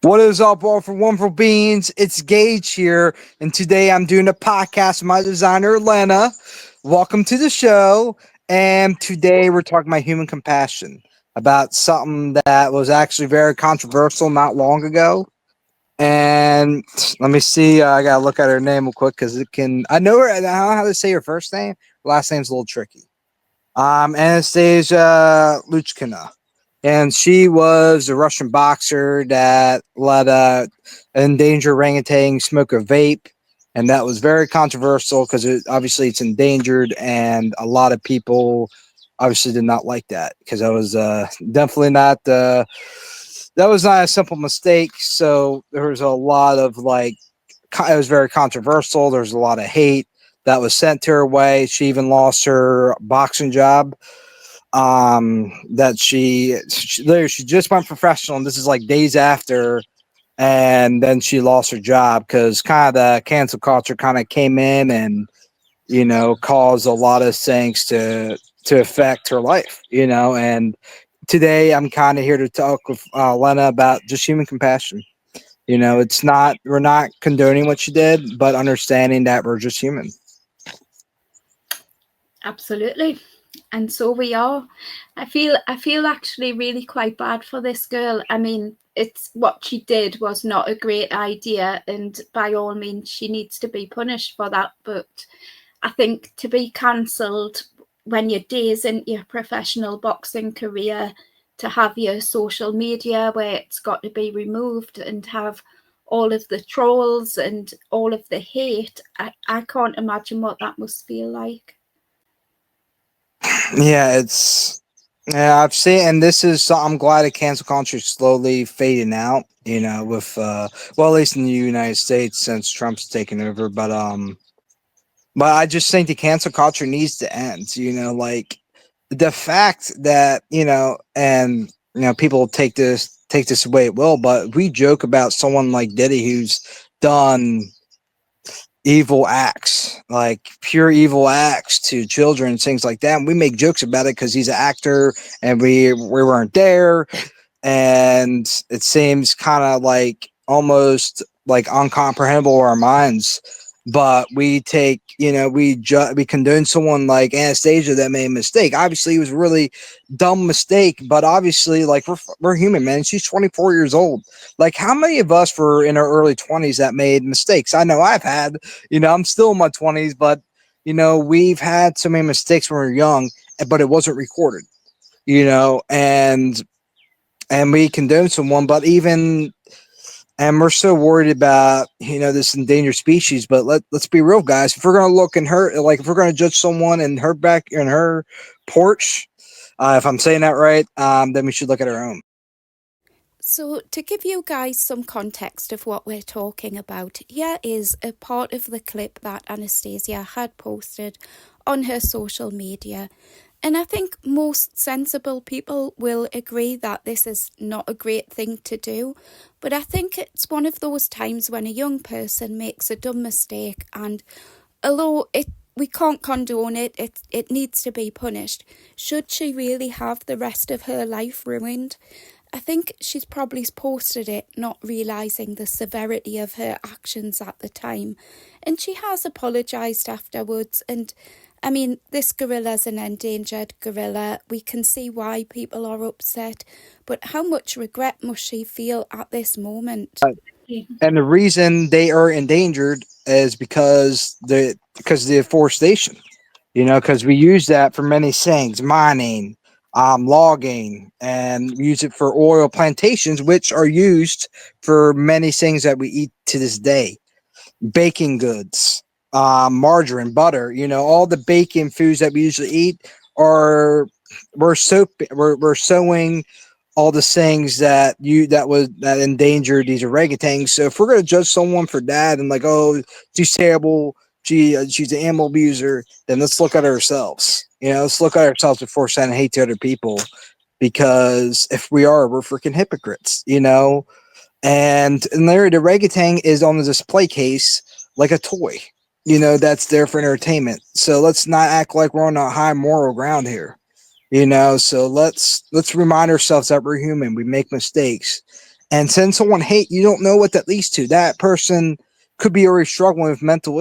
What is up, all for wonderful beings? It's Gage here, and today I'm doing a podcast with my designer, Lena. Welcome to the show. And today we're talking about human compassion, about something that was actually very controversial not long ago. And let me see, I gotta look at her name real quick because it can. I know her. I don't know how to say her first name. Last name's a little tricky. Anastasia Luchkina, and she was a Russian boxer that let a endangered orangutan smoke a vape, and that was very controversial because obviously it's endangered, and a lot of people obviously did not like that because that was definitely not that was not a simple mistake. So there was a lot of it was very controversial. There's a lot of hate that was sent to her way. She even lost her boxing job. That she just went professional, and this is like days after, and then she lost her job because kind of the cancel culture kind of came in and caused a lot of things to affect her life. And today I'm kind of here to talk with Lena about just human compassion. It's not we're not condoning what she did, but understanding that we're just human. Absolutely. And so we are. I feel actually really quite bad for this girl. I mean, it's what she did was not a great idea, and by all means she needs to be punished for that. But I think to be cancelled when you're days into your professional boxing career, to have your social media where it's got to be removed and have all of the trolls and all of the hate, I can't imagine what that must feel like. Yeah, I've seen, and this is I'm glad the cancel culture is slowly fading out. With well, at least in the United States since Trump's taken over. But I just think the cancel culture needs to end. Like the fact that and people take this away it will, but we joke about someone like Diddy who's done evil acts, like pure evil acts to children, things like that. And we make jokes about it because he's an actor, and we weren't there, and it seems kind of like almost like uncomprehendable in our minds. But we take, we condone someone like Anastasia that made a mistake. Obviously, it was a really dumb mistake, but obviously, like we're human, man. She's 24 years old. Like, how many of us were in our early 20s that made mistakes? I know I've had. I'm still in my 20s, but we've had so many mistakes when we were young, but it wasn't recorded. And we condone someone, but even and we're so worried about this endangered species. But let's be real, guys. If we're gonna look in her, like if we're gonna judge someone in her back in her porch, if I'm saying that right, then we should look at our own. So, to give you guys some context of what we're talking about, here is a part of the clip that Anastasia had posted on her social media. And I think most sensible people will agree that this is not a great thing to do. But I think it's one of those times when a young person makes a dumb mistake, and although we can't condone it needs to be punished. Should she really have the rest of her life ruined? I think she's probably posted it not realising the severity of her actions at the time. And she has apologised afterwards. And I mean, this gorilla's an endangered gorilla. We can see why people are upset. But how much regret must she feel at this moment? And the reason they are endangered is because of the deforestation. Because we use that for many things, mining, logging, and we use it for oil plantations, which are used for many things that we eat to this day. Baking goods, margarine, butter. All the bacon foods that we usually eat are we're sowing all the things that endangered these orangutans. So if we're gonna judge someone for that and like, oh, she's terrible, she's an animal abuser, then let's look at ourselves. Let's look at ourselves before sending hate to other people, because if we are, we're freaking hypocrites. And Larry the orangutan is on the display case like a toy. That's there for entertainment. So let's not act like we're on a high moral ground here. So let's remind ourselves that we're human. We make mistakes, And send someone hate, you don't know what that leads to. That person could be already struggling with mental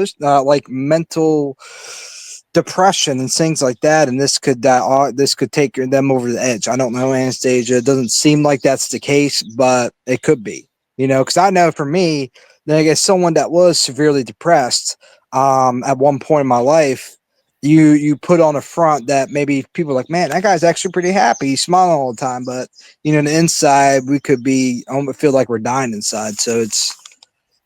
depression and things like that, and this could take them over the edge. I don't know, Anastasia. It doesn't seem like that's the case, but it could be. Because I know for me, then I guess someone that was severely depressed at one point in my life, you put on a front that maybe people are like, man, that guy's actually pretty happy, he's smiling all the time, but on the inside we could be feel like we're dying inside. So it's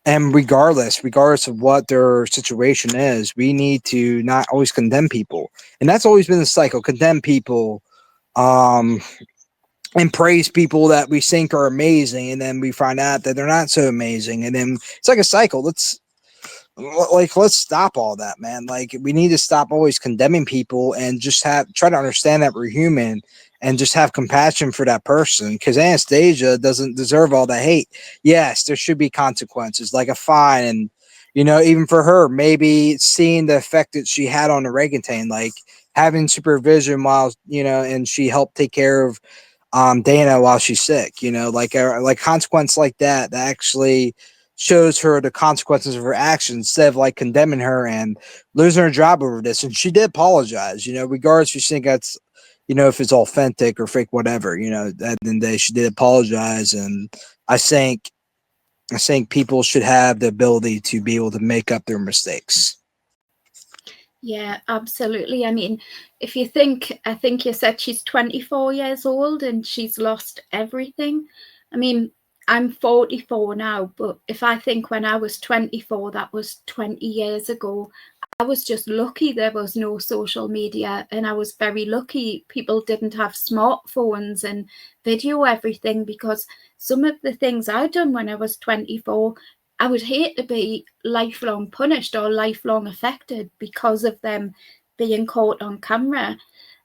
and regardless of what their situation is, we need to not always condemn people. And that's always been the cycle: condemn people, and praise people that we think are amazing, and then we find out that they're not so amazing. And then it's like a cycle. Let's stop all that, man. Like, we need to stop always condemning people and just try to understand that we're human and just have compassion for that person, because Anastasia doesn't deserve all the hate. Yes, there should be consequences, like a fine, and even for her, maybe seeing the effect that she had on orangutan, like having supervision while and she helped take care of Dana while she's sick. Like consequence like that actually shows her the consequences of her actions, instead of like condemning her and losing her job over this. And she did apologize, regardless if you think that's if it's authentic or fake, whatever, at the end of the day, she did apologize. And I think people should have the ability to be able to make up their mistakes. Yeah, absolutely. I mean, if you think, I think you said she's 24 years old and she's lost everything. I mean, I'm 44 now, but if I think when I was 24, that was 20 years ago, I was just lucky there was no social media, and I was very lucky people didn't have smartphones and video everything, because some of the things I'd done when I was 24, I would hate to be lifelong punished or lifelong affected because of them being caught on camera.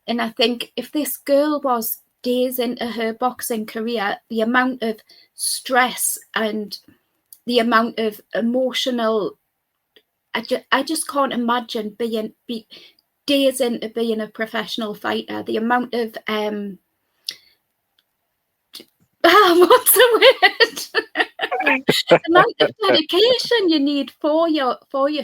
And I think if this girl was days into her boxing career, the amount of stress and the amount of emotional, I just can't imagine being days into being a professional fighter. The amount of what's the word? The amount of dedication you need for your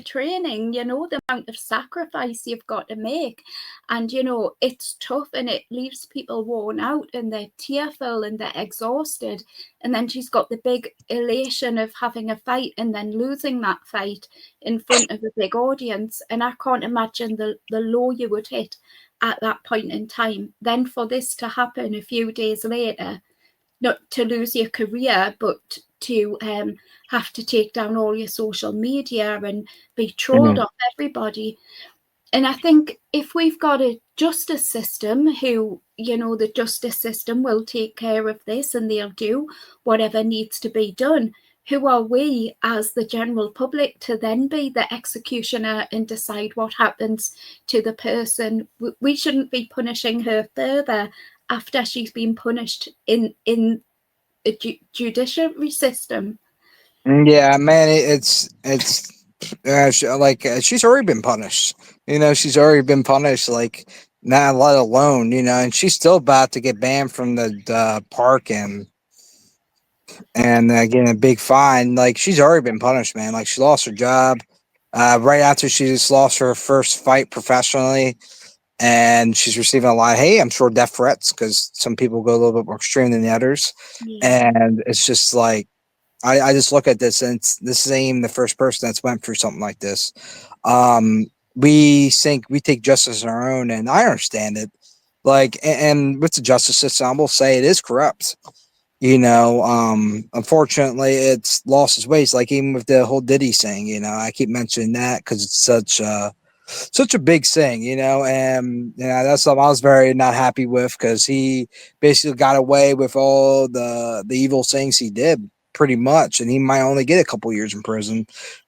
training, the amount of sacrifice you've got to make, and it's tough, and it leaves people worn out, and they're tearful and they're exhausted. And then she's got the big elation of having a fight and then losing that fight in front of a big audience. And I can't imagine the low you would hit at that point in time. Then for this to happen a few days later, not to lose your career, but to have to take down all your social media and be trolled off everybody. And I think if we've got a justice system who, the justice system will take care of this and they'll do whatever needs to be done, who are we as the general public to then be the executioner and decide what happens to the person? We shouldn't be punishing her further after she's been punished in a judiciary system. Yeah, man, it's she's already been punished. She's already been punished. Like, not let alone, and she's still about to get banned from the park and getting a big fine. Like, she's already been punished, man. Like, she lost her job right after she just lost her first fight professionally. And she's receiving a lot of hate. I'm sure death threats, because some people go a little bit more extreme than the others. Yeah. And it's just like, I just look at this, and this ain't even the first person that's went through something like this. We think we take justice on our own, and I understand it. Like, and with the justice system, I will say it is corrupt. Unfortunately, it's lost its ways. Like, even with the whole Diddy thing, I keep mentioning that because it's such a big thing, and that's something I was very not happy with, because he basically got away with all the evil things he did, pretty much, and he might only get a couple years in prison.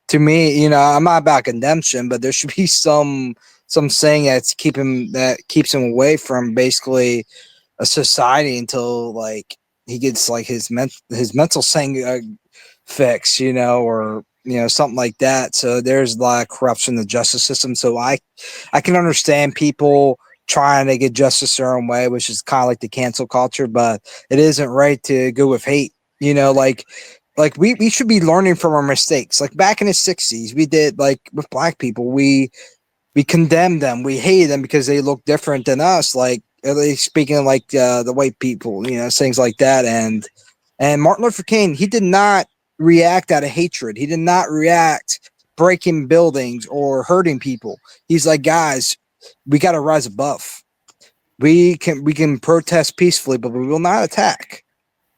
To me, I'm not about condemnation, but there should be some saying that keeps him away from basically a society until like he gets like his mental thing fixed, or something like that. So there's a lot of corruption in the justice system. So I can understand people trying to get justice their own way, which is kind of like the cancel culture, but it isn't right to go with hate. You know, like we should be learning from our mistakes. Like back in the 60s, we did like with black people, we condemned them, we hated them because they look different than us. Like at least speaking like the white people, you know, things like that. And Martin Luther King, he did not react out of hatred. He did not react breaking buildings or hurting people. He's like, guys, we got to rise above. We can protest peacefully, but we will not attack.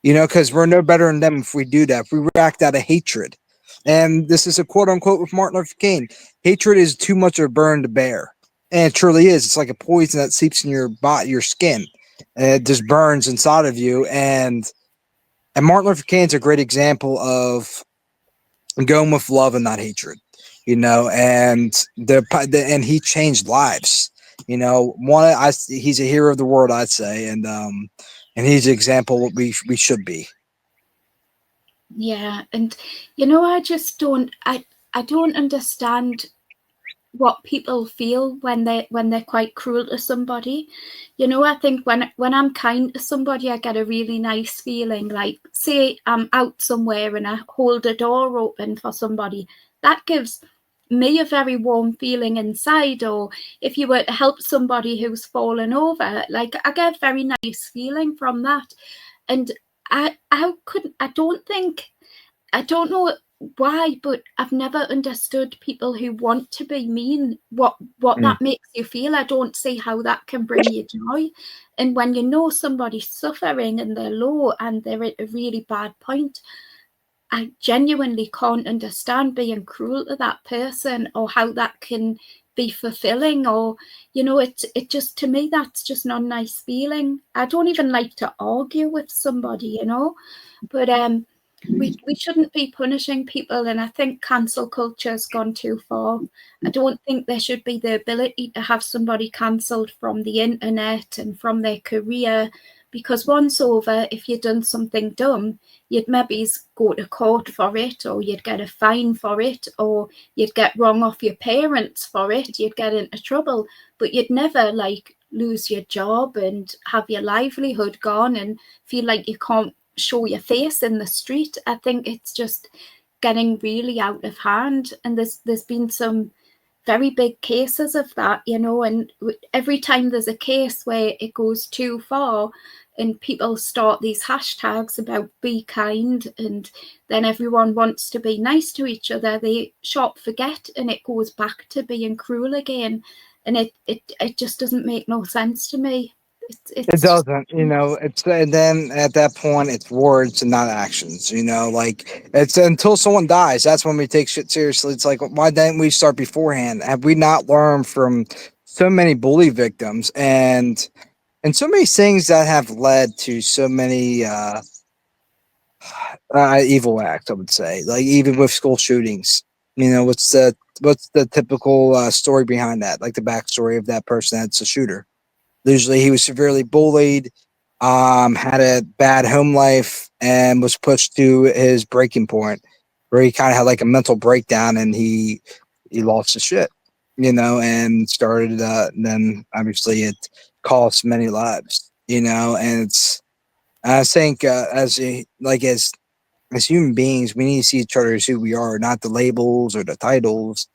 You know, because we're no better than them if we do that. If we react out of hatred, and this is a quote unquote with Martin Luther King: "Hatred is too much of a burden to bear," and it truly is. It's like a poison that seeps in your body, your skin, and it just burns inside of you. And Martin Luther King is a great example of going with love and not hatred. You know, and and he changed lives. You know, he's a hero of the world, I'd say, and he's an example of what we should be. Yeah, and you know, I don't understand what people feel when they're quite cruel to somebody. You know, I think when I'm kind to somebody, I get a really nice feeling. Like, say I'm out somewhere and I hold a door open for somebody, that gives me a very warm feeling inside. Or if you were to help somebody who's fallen over, like, I get a very nice feeling from that. And I don't know why, but I've never understood people who want to be mean, what that makes you feel. I don't see how that can bring you joy. And when you know somebody's suffering and they're low and they're at a really bad point, I genuinely can't understand being cruel to that person, or how that can be fulfilling. Or, you know, it just, to me, that's just not a nice feeling. I don't even like to argue with somebody, you know, but we shouldn't be punishing people, and I think cancel culture has gone too far. I don't think there should be the ability to have somebody cancelled from the internet and from their career, because once over, if you'd done something dumb, you'd maybe go to court for it, or you'd get a fine for it, or you'd get wrong off your parents for it, you'd get into trouble, but you'd never like lose your job and have your livelihood gone and feel like you can't show your face in the street. I think it's just getting really out of hand, and there's been some very big cases of that, you know, and every time there's a case where it goes too far and people start these hashtags about be kind, and then everyone wants to be nice to each other, they sharp forget and it goes back to being cruel again. And it just doesn't make no sense to me. It doesn't, you know. It's and then at that point, it's words and not actions. You know, like it's until someone dies, that's when we take shit seriously. It's like, why didn't we start beforehand? Have we not learned from so many bully victims and so many things that have led to so many evil acts? I would say, like even with school shootings. You know, what's the typical story behind that? Like the backstory of that person that's a shooter. Usually he was severely bullied, had a bad home life, and was pushed to his breaking point where he kind of had like a mental breakdown and he lost his shit, you know, and started, and then obviously it cost many lives, you know, and I think, as human beings, we need to see each other as who we are, not the labels or the titles.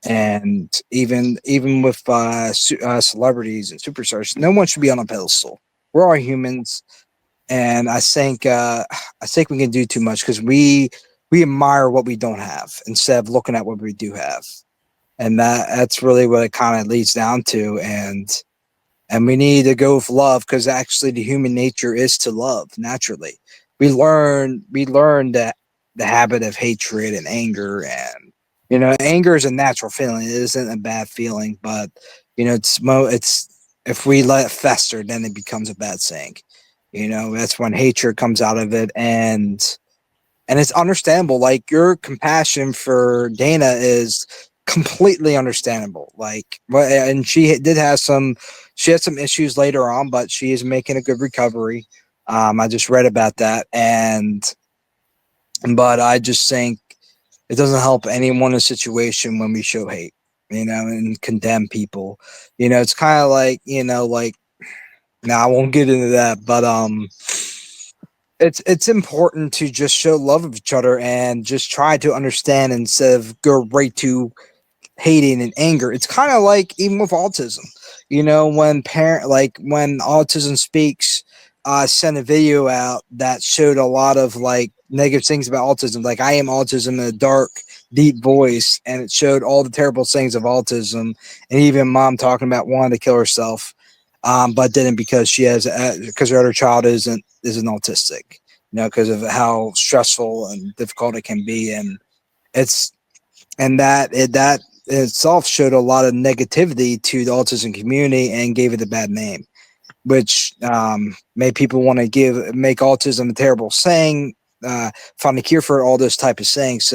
And even with celebrities and superstars, no one should be on a pedestal. We're all humans, and I think we can do too much because we admire what we don't have instead of looking at what we do have, and that's really what it kind of leads down to. And we need to go with love, because actually the human nature is to love naturally. We learn that the habit of hatred and anger, and you know, anger is a natural feeling. It isn't a bad feeling, but you know, it's if we let it fester, then it becomes a bad thing. You know, that's when hatred comes out of it, and it's understandable. Like your compassion for Dana is completely understandable. Like, and she had some issues later on, but she is making a good recovery. I just read about that, but I just think it doesn't help anyone in a situation when we show hate, you know, and condemn people. You know, it's kind of like, you know, like, now I won't get into that, but it's important to just show love of each other and just try to understand instead of go right to hating and anger. It's kind of like even with autism, when when Autism Speaks sent a video out that showed a lot of like negative things about autism, like I am autism in a dark, deep voice, and it showed all the terrible things of autism, and even mom talking about wanting to kill herself, but didn't because she has because her other child isn't autistic, because of how stressful and difficult it can be, and it's and that itself showed a lot of negativity to the autism community and gave it a bad name, which made people want to make autism a terrible saying, find a cure for it, all those type of sayings.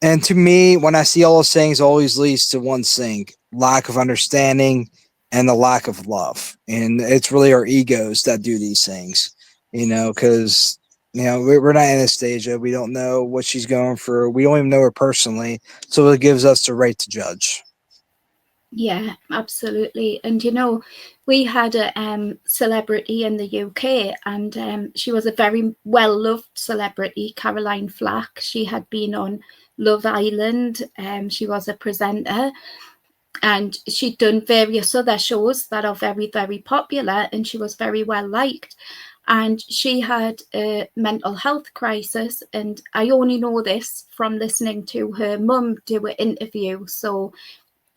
And to me, when I see all those things, it always leads to one thing: lack of understanding and the lack of love. And it's really our egos that do these things, because we're not Anastasia. We don't know what she's going through. We don't even know her personally, so it gives us the right to judge. Yeah, absolutely. And we had a celebrity in the UK, and she was a very well-loved celebrity, Caroline Flack. She had been on Love Island. She was a presenter, and she'd done various other shows that are very, very popular, and she was very well liked. And she had a mental health crisis, and I only know this from listening to her mum do an interview, so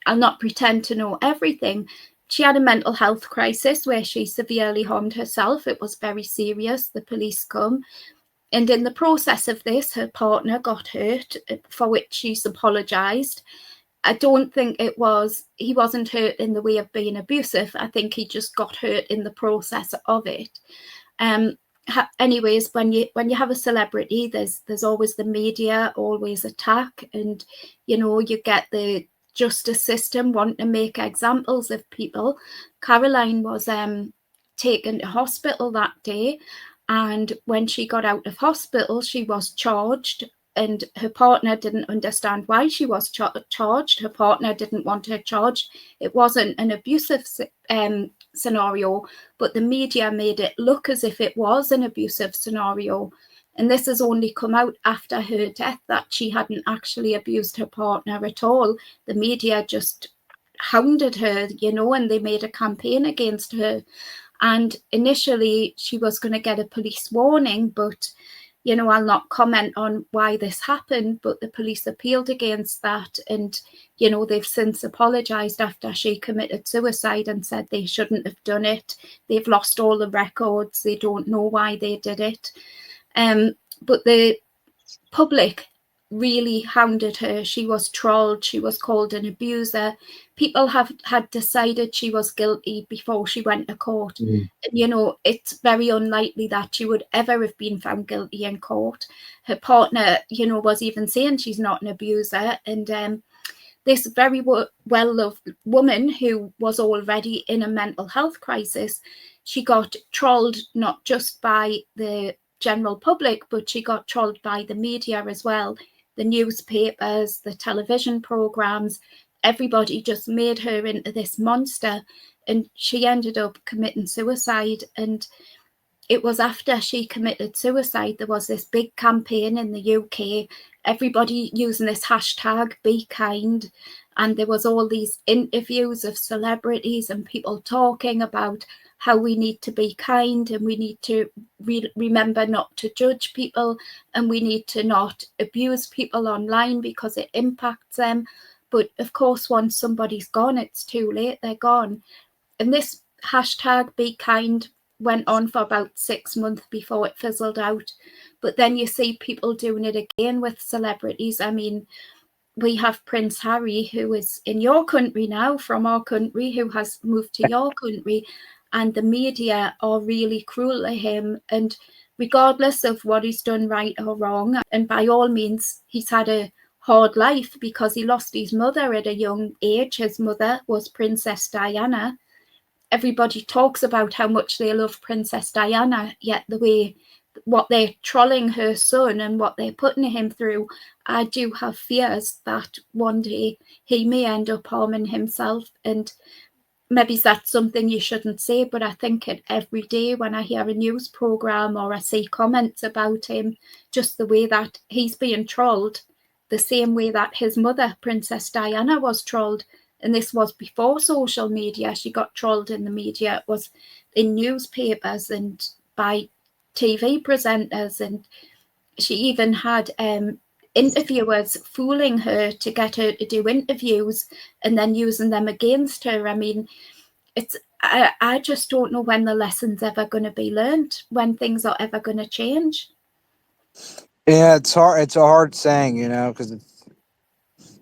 I'll not pretend to know everything. She had a mental health crisis where she severely harmed herself. It was very serious. The police come. And in the process of this, her partner got hurt, for which she's apologised. I don't think he wasn't hurt in the way of being abusive. I think he just got hurt in the process of it. Anyways, when you have a celebrity, there's always the media, always attack, and you get the justice system wanting to make examples of people. Caroline was taken to hospital that day, and when she got out of hospital, she was charged, and her partner didn't understand why she was charged. Her partner didn't want her charged. It wasn't an abusive scenario, but the media made it look as if it was an abusive scenario. And this has only come out after her death, that she hadn't actually abused her partner at all. The media just hounded her, and they made a campaign against her. And initially she was going to get a police warning, but I'll not comment on why this happened, but the police appealed against that, and they've since apologized after she committed suicide and said they shouldn't have done it. They've lost all the records. They don't know why they did it. But the public really hounded her. She was trolled. She was called an abuser. People had decided she was guilty before she went to court. And, it's very unlikely that she would ever have been found guilty in court. Her partner, was even saying she's not an abuser. And this very well-loved woman who was already in a mental health crisis, she got trolled not just by the general public, but she got trolled by the media as well. The newspapers, the television programs, everybody just made her into this monster, and she ended up committing suicide. And it was after she committed suicide, there was this big campaign in the UK, everybody using this hashtag be kind, and there was all these interviews of celebrities and people talking about how we need to be kind, and we need to remember not to judge people, and we need to not abuse people online because it impacts them. But of course, once somebody's gone, it's too late, they're gone. And this hashtag be kind went on for about 6 months before it fizzled out. But then you see people doing it again with celebrities. I mean, we have Prince Harry, who is in your country now, from our country, who has moved to your country, and the media are really cruel to him. And regardless of what he's done right or wrong, and by all means, he's had a hard life because he lost his mother at a young age. His mother was Princess Diana. Everybody talks about how much they love Princess Diana, yet what they're trolling her son and what they're putting him through, I do have fears that one day he may end up harming himself. And maybe that's something you shouldn't say, but I think it every day when I hear a news programme or I see comments about him, just the way that he's being trolled, the same way that his mother, Princess Diana, was trolled. And this was before social media. She got trolled in the media. It was in newspapers and by TV presenters. And she even had interviewers fooling her to get her to do interviews and then using them against her. I mean, I just don't know when the lesson's ever going to be learned, when things are ever going to change. Yeah, it's hard. It's a hard saying, because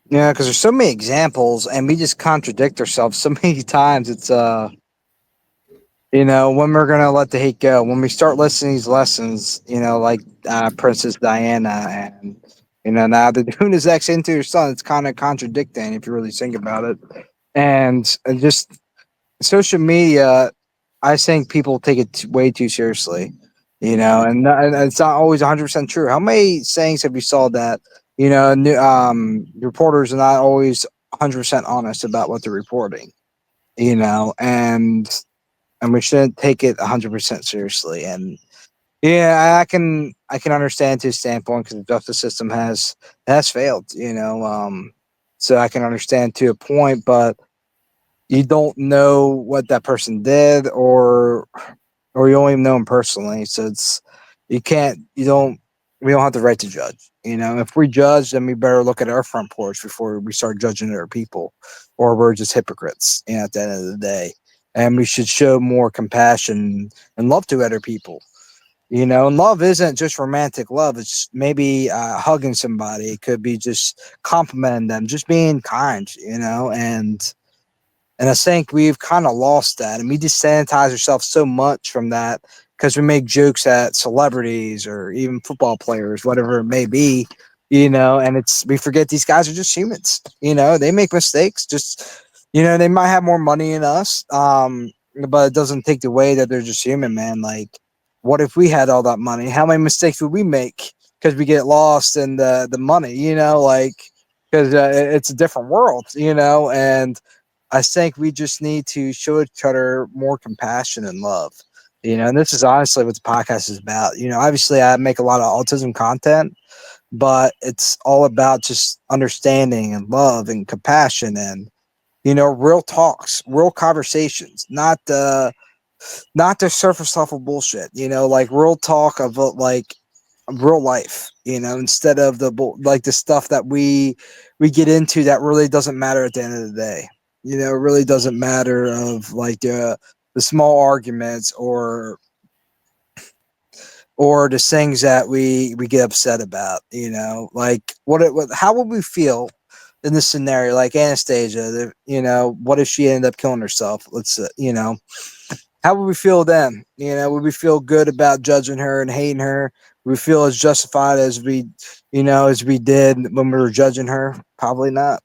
there's so many examples, and we just contradict ourselves so many times. It's when we're gonna let the hate go, when we start listening to these lessons, like Princess Diana, and now they're doing this X into your son. It's kind of contradicting if you really think about it, and just social media. I think people take it way too seriously, and it's not always 100% true. How many sayings have you saw that reporters are not always 100% honest about what they're reporting, and we shouldn't take it 100% seriously. And yeah, I can understand his standpoint because the justice system has failed. So I can understand to a point, but you don't know what that person did, or you don't even know him personally. So we don't have the right to judge. If we judge, then we better look at our front porch before we start judging other people, or we're just hypocrites. At the end of the day, and we should show more compassion and love to other people. And love isn't just romantic love. It's maybe hugging somebody. It could be just complimenting them, just being kind. And I think we've kind of lost that, and we desanitize ourselves so much from that because we make jokes at celebrities or even football players, whatever it may be, and we forget these guys are just humans. They make mistakes. Just they might have more money than us, but it doesn't take away that they're just human, man. Like, what if we had all that money? How many mistakes would we make because we get lost in the money? Because it's a different world, and I think we just need to show each other more compassion and love. And this is honestly what the podcast is about. Obviously I make a lot of autism content, but it's all about just understanding and love and compassion and, real talks, real conversations, not the surface level bullshit, like real talk of like real life, instead of the stuff that we get into that really doesn't matter at the end of the day. It really doesn't matter of like the small arguments or the things that we get upset about. Like how would we feel in this scenario? Like Anastasia, what if she ended up killing herself? Let's how would we feel then? Would we feel good about judging her and hating her? Would we feel as justified as we did when we were judging her? Probably not.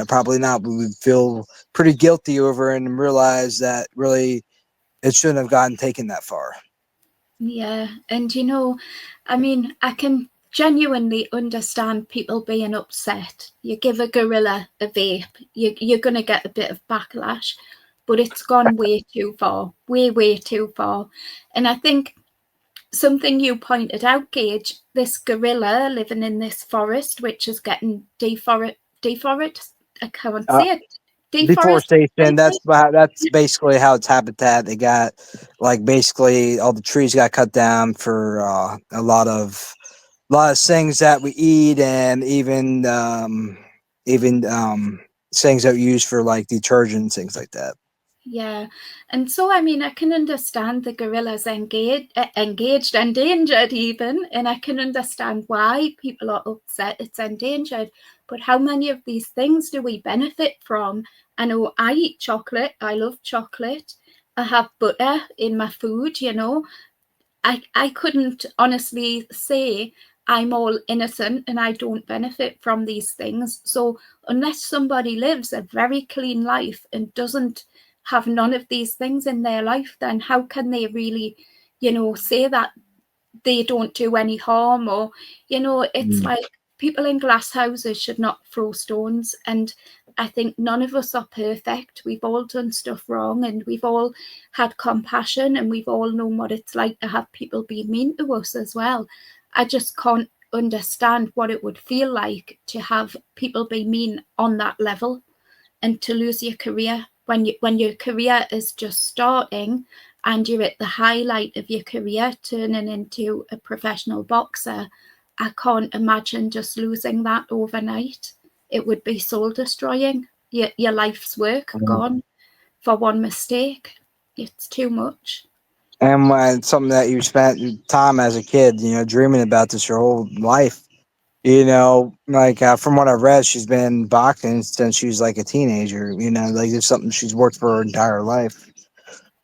Probably not. We would feel pretty guilty over it and realize that really it shouldn't have gotten taken that far. Yeah. And, I mean, I can genuinely understand people being upset. You give a gorilla a vape, you're going to get a bit of backlash, but it's gone way too far, way too far. And I think something you pointed out, Gage, this gorilla living in this forest, which is getting deforest. I can't say it. Deforestation. That's basically how it's habitat. They got like basically all the trees got cut down for a lot of things that we eat, and even things that we use for like detergent, things like that. Yeah. And so, I mean, I can understand the gorillas engaged, endangered even, and I can understand why people are upset it's endangered. But how many of these things do we benefit from? I know I eat chocolate. I love chocolate. I have butter in my food, I couldn't honestly say I'm all innocent and I don't benefit from these things. So unless somebody lives a very clean life and doesn't have none of these things in their life, then how can they really, say that they don't do any harm? Or, it's like people in glass houses should not throw stones. And I think none of us are perfect. We've all done stuff wrong, and we've all had compassion, and we've all known what it's like to have people be mean to us as well. I just can't understand what it would feel like to have people be mean on that level, and to lose your career when your career is just starting and you're at the highlight of your career, turning into a professional boxer. I can't imagine just losing that overnight. It would be soul destroying. Your life's work gone for one mistake. It's too much. And when something that you spent time as a kid, dreaming about this your whole life. Like from what I've read, she's been boxing since she was like a teenager. Like it's something she's worked for her entire life.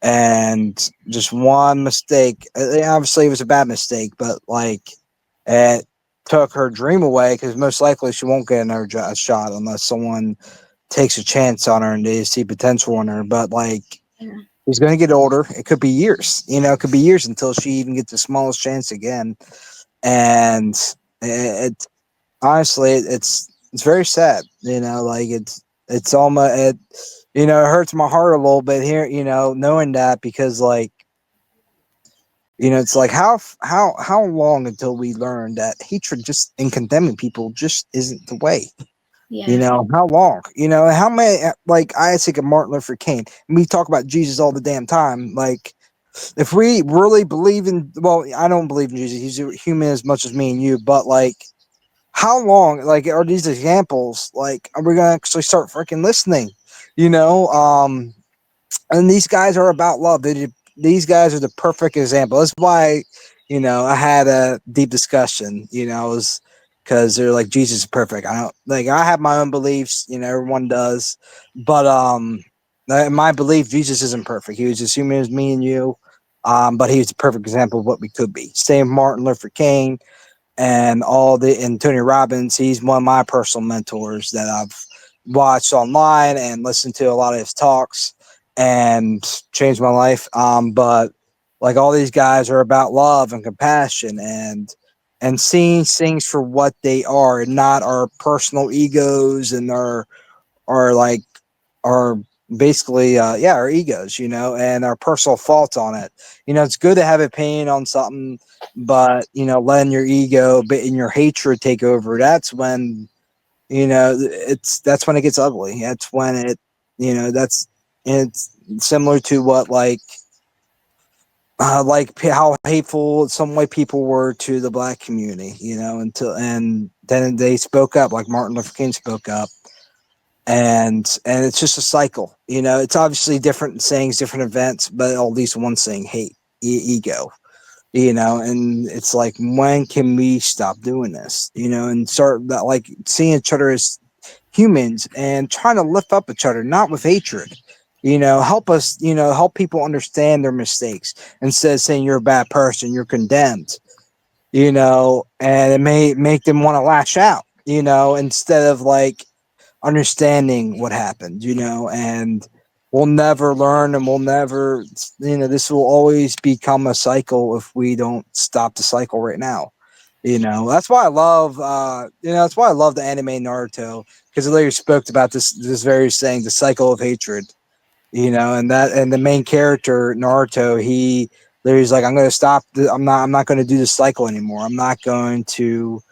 And just one mistake, obviously it was a bad mistake, but like it took her dream away, because most likely she won't get another shot unless someone takes a chance on her and they see potential in her. But like, she's going to get older. It could be years, it could be years until she even gets the smallest chance again. And it honestly, it's very sad, like it's almost, it hurts my heart a little bit here, knowing that, because like, it's like how long until we learn that hatred just in condemning people just isn't the way. How long? How many? Like I think of Martin Luther King, and we talk about Jesus all the damn time. Like, if we really believe in, well, I don't believe in Jesus. He's a human as much as me and you. But like, how long? Like, are these examples? Like, are we gonna actually start freaking listening? And these guys are about love. These guys are the perfect example. That's why, I had a deep discussion. Was because they're like, Jesus is perfect. I have my own beliefs. Everyone does, but in my belief, Jesus isn't perfect. He was as human as me and you, but he was the perfect example of what we could be. Same Martin Luther King and Tony Robbins. He's one of my personal mentors that I've watched online and listened to a lot of his talks and changed my life. But like, all these guys are about love and compassion and seeing things for what they are, and not our personal egos and our basically our egos, and our personal faults on it. It's good to have an opinion on something, but letting your ego and your hatred take over, that's when that's when it gets ugly. That's when it's similar to what like how hateful some white people were to the black community, and then they spoke up, like Martin Luther King spoke up. And it's just a cycle. It's obviously different sayings, different events, but at least one saying: hate, ego. And it's like, when can we stop doing this? And start that, like, seeing each other as humans and trying to lift up each other, not with hatred. Help us. Help people understand their mistakes instead of saying you're a bad person, you're condemned. And it may make them want to lash out. Instead of like understanding what happened, and we'll never learn, and we'll never, this will always become a cycle if we don't stop the cycle right now. That's why I love, that's why I love the anime Naruto, because it literally spoke about this very saying, the cycle of hatred, and the main character Naruto, he literally's like, I'm going to stop. I'm not going to do this cycle anymore. I'm not going to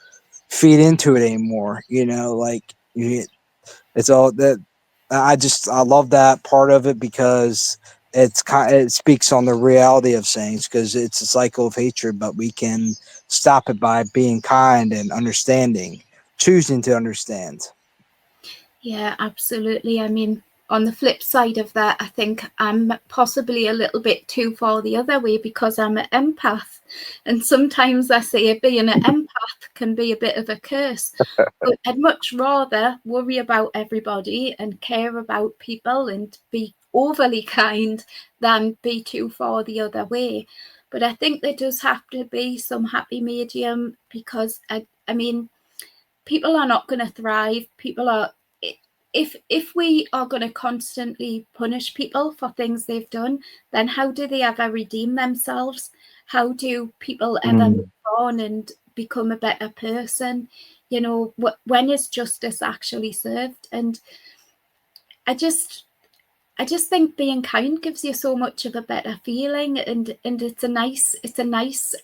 feed into it anymore. Like, it's all that. I love that part of it, because it speaks on the reality of things, because it's a cycle of hatred, but we can stop it by being kind and understanding, choosing to understand. Yeah, absolutely. I mean, on the flip side of that, I think I'm possibly a little bit too far the other way, because I'm an empath. And sometimes I say being an empath can be a bit of a curse. But I'd much rather worry about everybody and care about people and be overly kind than be too far the other way. But I think there does have to be some happy medium, because I mean, people are not going to thrive. People are, if we are going to constantly punish people for things they've done, then how do they ever redeem themselves? How do people ever move on and become a better person? When is justice actually served? And I just think being kind gives you so much of a better feeling, and it's a nice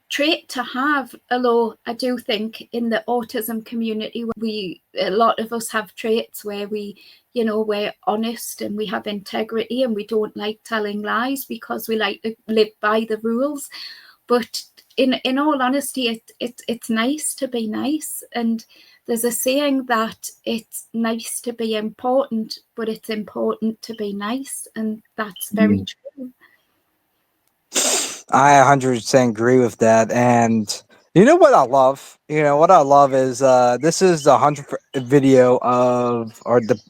trait to have. Although I do think in the autism community, a lot of us have traits where we're honest and we have integrity and we don't like telling lies because we like to live by the rules. But in all honesty, it's nice to be nice, and there's a saying that it's nice to be important, but it's important to be nice, and that's very true. I 100% agree with that. And you know what I love? You know what I love is this is the 100th video of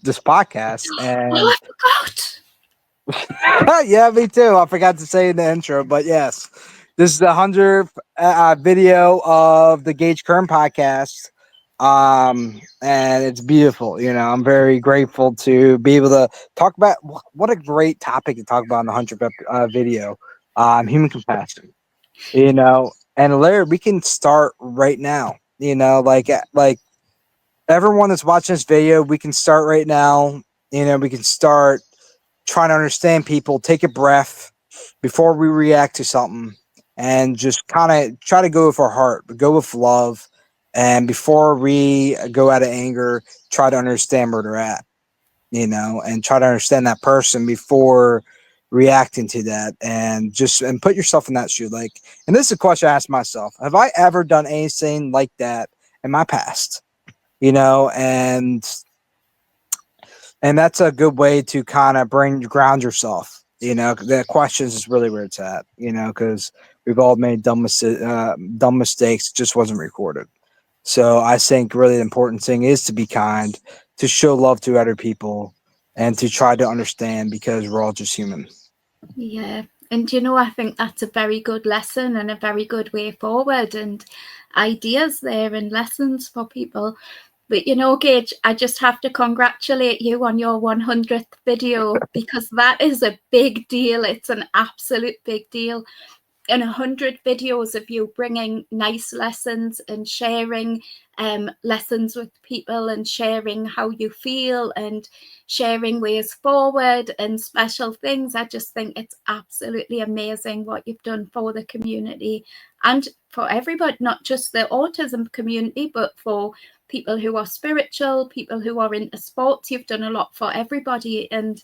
this podcast, and Oh, I forgot. yeah, me too. I forgot to say in the intro, but yes, this is the 100th video of the Gage Kern podcast. And it's beautiful. You know, I'm very grateful to be able to talk about what a great topic to talk about in the 100th video. Human compassion. You know, and Larry, we can start right now. You know, like everyone that's watching this video, we can start right now. You know, we can start trying to understand people, take a breath before we react to something, and just kind of try to go with our heart, but go with love. And before we go out of anger, try to understand where they're at, you know, and try to understand that person before reacting to that, and put yourself in that shoe. Like, and this is a question I ask myself: have I ever done anything like that in my past? You know, and that's a good way to kind of ground yourself. You know, the questions is really where it's at. You know, because we've all made dumb mistakes. It just wasn't recorded. So I think really the important thing is to be kind, to show love to other people, and to try to understand, because we're all just human. Yeah. And I think that's a very good lesson and a very good way forward, and ideas there and lessons for people. But Gage, I just have to congratulate you on your 100th video, because that is a big deal. It's an absolute big deal. And 100 videos of you bringing nice lessons and sharing lessons with people, and sharing how you feel, and sharing ways forward and special things. I just think it's absolutely amazing what you've done for the community and for everybody, not just the autism community, but for people who are spiritual, people who are into sports. You've done a lot for everybody, and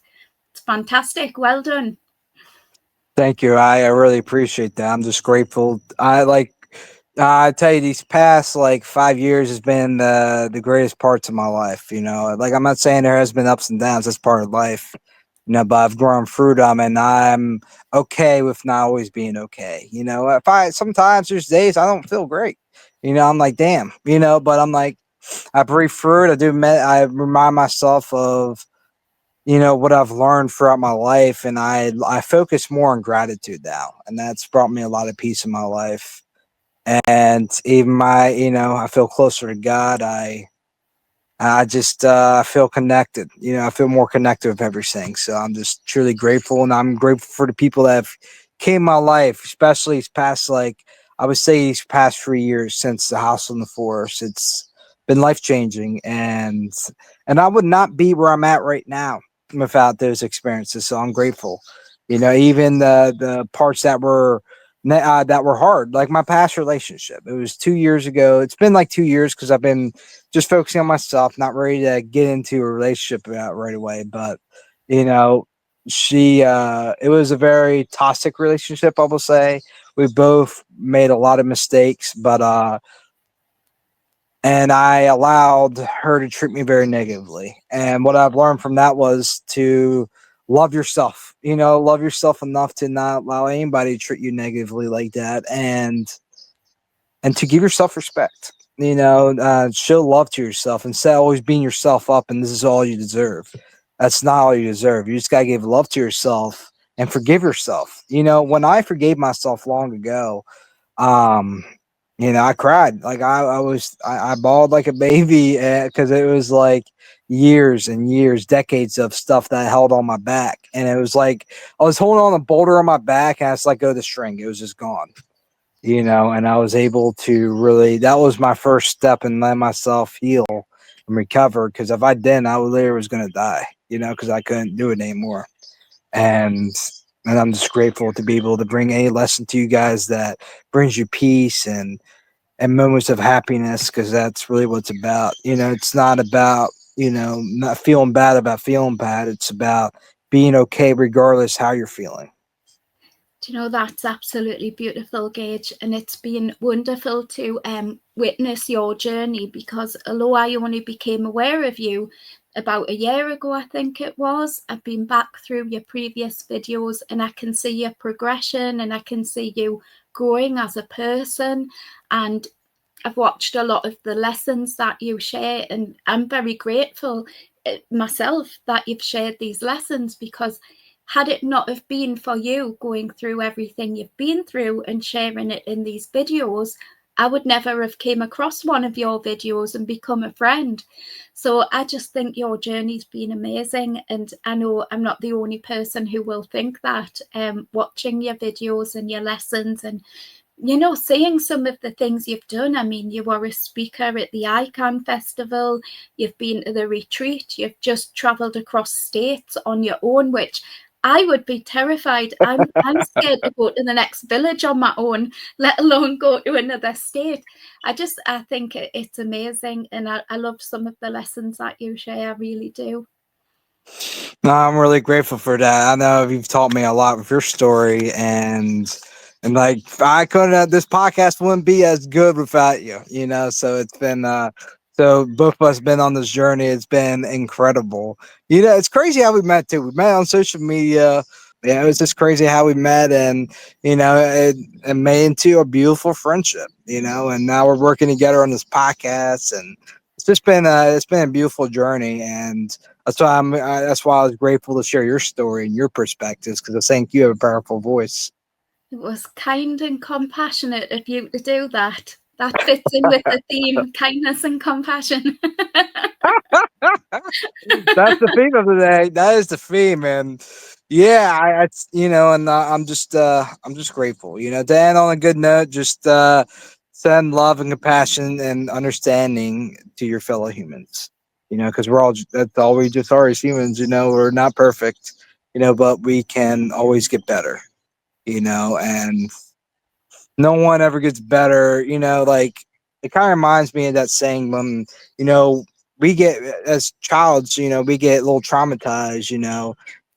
it's fantastic. Well done. Thank you. I really appreciate that. I'm just grateful. I tell you, these past 5 years has been the greatest parts of my life. You know, like, I'm not saying there has been ups and downs. That's part of life. You know, but I've grown through them, and I'm okay with not always being okay. You know, sometimes there's days I don't feel great. You know, I'm like, damn. You know, but I'm like, I breathe through it. I remind myself of, you know, what I've learned throughout my life, and I focus more on gratitude now, and that's brought me a lot of peace in my life. And even I feel closer to God. I just feel connected. You know, I feel more connected with everything. So I'm just truly grateful, and I'm grateful for the people that have came in my life, especially these past I would say these past 3 years since the House on the Forest. It's been life changing, and I would not be where I'm at right now without those experiences. So I'm grateful. You know, even the parts that were hard, like my past relationship. It was 2 years ago. It's been 2 years because I've been just focusing on myself, not ready to get into a relationship right away. But you know, it was a very toxic relationship, I will say. We both made a lot of mistakes, but and I allowed her to treat me very negatively. And what I've learned from that was to love yourself. You know, love yourself enough to not allow anybody to treat you negatively like that, and to give yourself respect. You know, show love to yourself instead of always beating yourself up. And this is all you deserve. That's not all you deserve. You just gotta give love to yourself and forgive yourself. You know, when I forgave myself long ago, you know, I cried. Like I bawled like a baby, because it was years and years, decades of stuff that I held on my back. And it was like I was holding on a boulder on my back, and I just let go of the string. It was just gone, you know, and I was able to that was my first step in letting myself heal. and recover. Because if I didn't, I literally was going to die, because I couldn't do it anymore. And I'm just grateful to be able to bring a lesson to you guys that brings you peace and moments of happiness, because that's really what it's about. It's not about, not feeling bad about feeling bad. It's about being okay regardless how you're feeling. Do you know, that's absolutely beautiful, Gage, and it's been wonderful to witness your journey, because although I only became aware of you about a year ago, I think it was, I've been back through your previous videos and I can see your progression and I can see you growing as a person, and I've watched a lot of the lessons that you share, and I'm very grateful myself that you've shared these lessons, because had it not have been for you going through everything you've been through and sharing it in these videos, I would never have came across one of your videos and become a friend. So I just think your journey's been amazing, and I know I'm not the only person who will think that, watching your videos and your lessons and seeing some of the things you've done. I mean, you were a speaker at the ICANN Festival, you've been to the retreat, you've just travelled across states on your own, which I would be terrified. I'm scared to go to the next village on my own, let alone go to another state. I think it's amazing, and I love some of the lessons that you share. I really do. No, I'm really grateful for that. I know you've taught me a lot with your story, and like I couldn't. This podcast wouldn't be as good without you. So it's been. So both of us been on this journey. It's been incredible. It's crazy how we met too. We met on social media. Yeah, it was just crazy how we met, and it made into a beautiful friendship. And now we're working together on this podcast, and it's been a beautiful journey. And that's why that's why I was grateful to share your story and your perspectives, because I think you have a powerful voice. It was kind and compassionate of you to do that. That fits in with the theme, kindness and compassion. That's the theme of the day. That is the theme, and yeah, I'm just grateful. To end on a good note, just send love and compassion and understanding to your fellow humans. Because that's all we just are as humans. We're not perfect. But we can always get better. And no one ever gets better. Like it kind of reminds me of that saying when we get as childs, we get a little traumatized,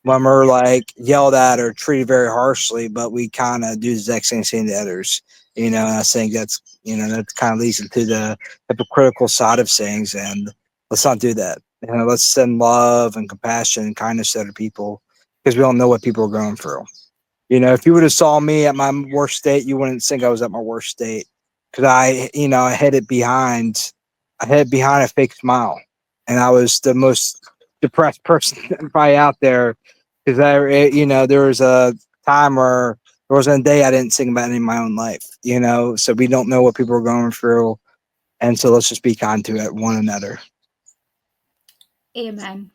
when we're like yelled at or treated very harshly, but we kind of do the exact same thing to others. And I think that's that kind of leads into the hypocritical side of things, and let's not do that. Let's send love and compassion and kindness to other people, because we don't know what people are going through. If you would have saw me at my worst state, you wouldn't think I was at my worst state, because I hid it behind a fake smile, and I was the most depressed person probably out there, because there was a time where there wasn't a day I didn't think about any of my own life. So we don't know what people are going through, and so let's just be kind to one another. Amen.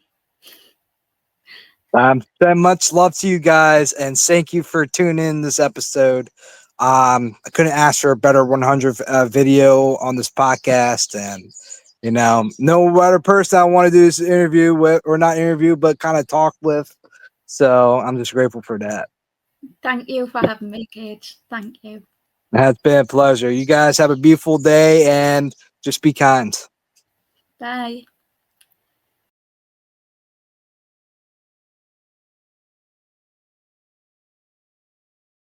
Send much love to you guys, and thank you for tuning in this episode. I couldn't ask for a better 100 video on this podcast, and no other person I want to do this interview with, or not interview, but kind of talk with. So I'm just grateful for that. Thank you for having me, Gage. Thank you. It's been a pleasure. You guys have a beautiful day, and just be kind. Bye.